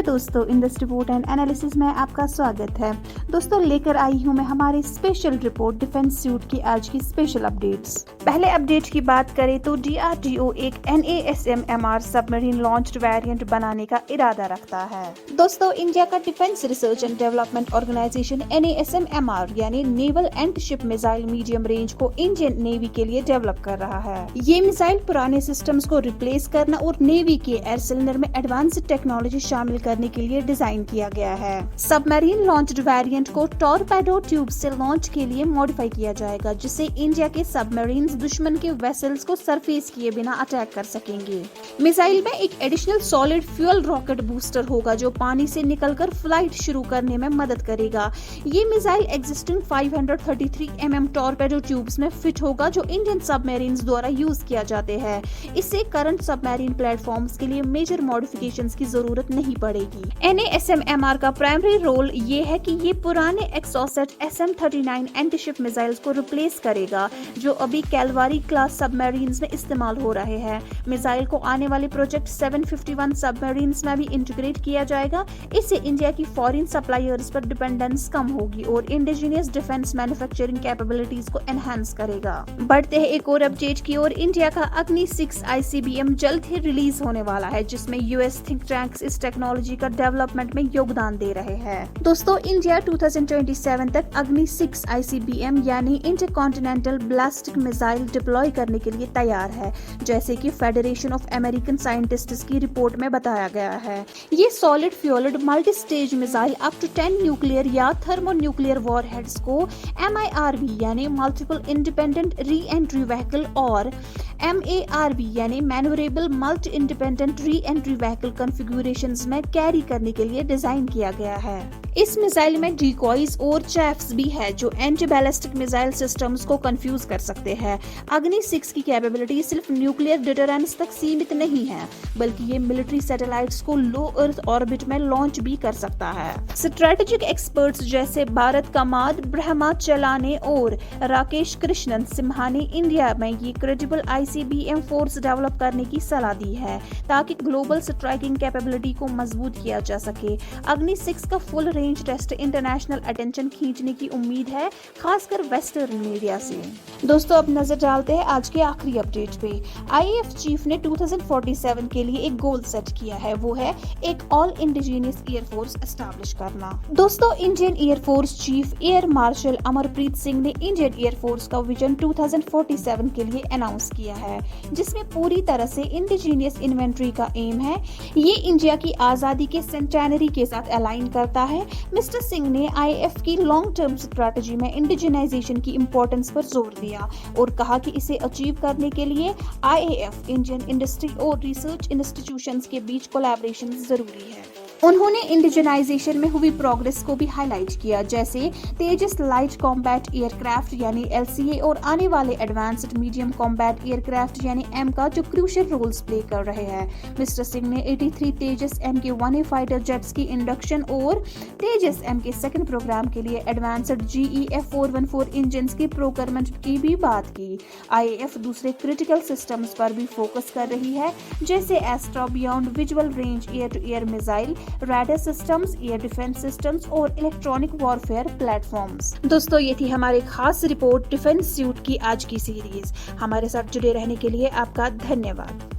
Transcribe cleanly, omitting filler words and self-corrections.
Hello दोस्तों, in this report and analysis में आपका स्वागत है। दोस्तों, लेकर आई हूं मैं हमारे स्पेशल रिपोर्ट डिफेंस सूट की आज की स्पेशल अपडेट्स। पहले अपडेट की बात करें तो DRDO एक NASMMR सबमरीन लॉन्च्ड वेरिएंट बनाने का इरादा रखता है। दोस्तों, इंडिया का Defence Research and Development Organisation NASMMR यानी naval anti-ship missile medium range को इंडियन नेवी के लिए डेवलप कर रहा है। ये मिसाइल पुराने सिस्टम्स को रिप्लेस करना और नेवी के एयर सिलेंडर में एडवांस्ड टेक्नोलॉजी शामिल करने के लिए डिजाइन किया गया है। सबमरीन लॉन्च्ड वेरिएंट को टॉरपेडो ट्यूब से लॉन्च के लिए मॉडिफाई किया जाएगा, जिससे इंडिया के सबमरीन्स दुश्मन के वेसल्स को सरफेस किए बिना अटैक कर सकेंगे। मिसाइल में एक additional solid fuel rocket booster होगा जो पानी से निकलकर फ्लाइट शुरू करने में मदद करेगा। ये missile existing 533 mm torpedo tubes में फिट होगा जो इंडियन सबमरीन्स द्वारा यूज किया जाते हैं। इससे करंट सबमरीन प्लेटफॉर्म्स के लिए मेजर मॉडिफिकेशंस की जरूरत नहीं पड़ेगी। NASMMR का प्राइमरी रोल ये है कि ये पुराने एक्सोसेट SM-39 एंटीशिप मिसाइल्स को रिप्लेस करेगा जो अभी कैलवारी क्लास सबमरीन्स में इस्तेमाल हो रहे हैं। मिसाइल को आने वाले प्रोजेक्ट 751 सबमरीन्स में भी इंटीग्रेट किया जाएगा। इससे इंडिया की फॉरेन सप्लायर्स पर डिपेंडेंस कम होगी और इंडिजिनियस डिफेंस मैन्युफैक्चरिंग कैपेबिलिटीज को एनहांस करेगा। बढ़ते हैं एक और अपडेट की ओर। इंडिया का अग्नि 6 ICBM जल्द ही रिलीज होने वाला है, जिसमें US थिंक टैंक्स इस टेक्नोलॉजी का डेवलपमेंट में योगदान दे रहे हैं। दोस्तों, इंडिया 2027 तक अग्नि 6 ICBM यानी इंटरकॉन्टिनेंटल बैलिस्टिक मिसाइल डिप्लॉय करने के लिए तैयार है, जैसे कि फेडरेशन ऑफ अमेरिकन साइंटिस्ट्स की रिपोर्ट में बताया गया है। ये solid fuelled multi stage missile up to 10 nuclear या थर्मोन्यूक्लियर वॉरहेड्स को MIRV यानी multiple independent reentry vehicle और MARV यानी manoeuvrable multi independent reentry vehicle configurations में कैरी करने के लिए डिजाइन किया गया है। इस मिसाइल में डिकॉयज और चैफ्स भी है जो एंटी बैलिस्टिक मिसाइल सिस्टम्स को कंफ्यूज कर सकते हैं। अग्नि 6 की कैपेबिलिटी सिर्फ न्यूक्लियर डिटरेंस तक सीमित नहीं है, बल्कि ये मिलिट्री सैटेलाइट्स को लो अर्थ ऑर्बिट में लॉन्च भी कर सकता है। स्ट्रेटेजिक एक्सपर्ट्स जैसे भारत कमाद ब्रह्मा चलाने और राकेश कृष्णन सिम्हा ने इंडिया में ये क्रेडिबल ICBM फोर्स डेवलप करने की सलाह दी है ताकि ग्लोबल स्ट्राइकिंग कैपेबिलिटी को मजबूत किया जा सके। अग्नि 6 का full range test international attention खींचने की उम्मीद है, खासकर वेस्टर्न मीडिया से। दोस्तों, अब नजर डालते हैं आज के आखिरी अपडेट पे। IAF चीफ ने 2047 के लिए एक गोल सेट किया है, वो है एक ऑल इंडिजिनियस एयरफोर्स एस्टैब्लिश करना। दोस्तों, Indian air force chief air marshal Amarpreet Singh ने इंडियन एयरफोर्स का विजन 2047 के लिए अनाउंस किया है, जिसमें पूरी तरह से इंडिजिनियस इन्वेंट्री का एम है। ये इंडिया की आजादी के सेंटेनरी के साथ अलाइन करता है। मिस्टर सिंह ने IAF की लॉन्ग टर्म स्ट्रेटजी में इंडिजिनाइजेशन की इंपॉर्टेंस पर जोर दिया और कहा कि इसे अचीव करने के लिए IAF, इंडियन इंडस्ट्री और रिसर्च इंस्टीट्यूशंस के बीच कोलैबोरेशन जरूरी है। उन्होंने इंडिजिनाइजेशन में हुई प्रोग्रेस को भी हाईलाइट किया, जैसे तेजस लाइट कॉम्बैट एयरक्राफ्ट यानी LCA और आने वाले एडवांस्ड मीडियम कॉम्बैट एयरक्राफ्ट यानी MCA जो क्रूशियल रोल्स प्ले कर रहे हैं। मिस्टर सिंह ने 83 तेजस MK-1A फाइटर जेट्स की इंडक्शन और तेजस MK सेकंड प्रोग्राम के लिए एडवांस्ड GE F414 इंजन की प्रोक्योरमेंट की भी बात की। IAF दूसरे क्रिटिकल सिस्टम्स पर भी फोकस कर रही है, जैसे Astra beyond visual range air to air missile, radar systems, air defence systems और इलेक्ट्रॉनिक वॉरफेयर प्लेटफॉर्म्स। दोस्तों, ये थी हमारी खास रिपोर्ट डिफेंस सूट की आज की सीरीज। हमारे साथ जुड़े रहने के लिए आपका धन्यवाद।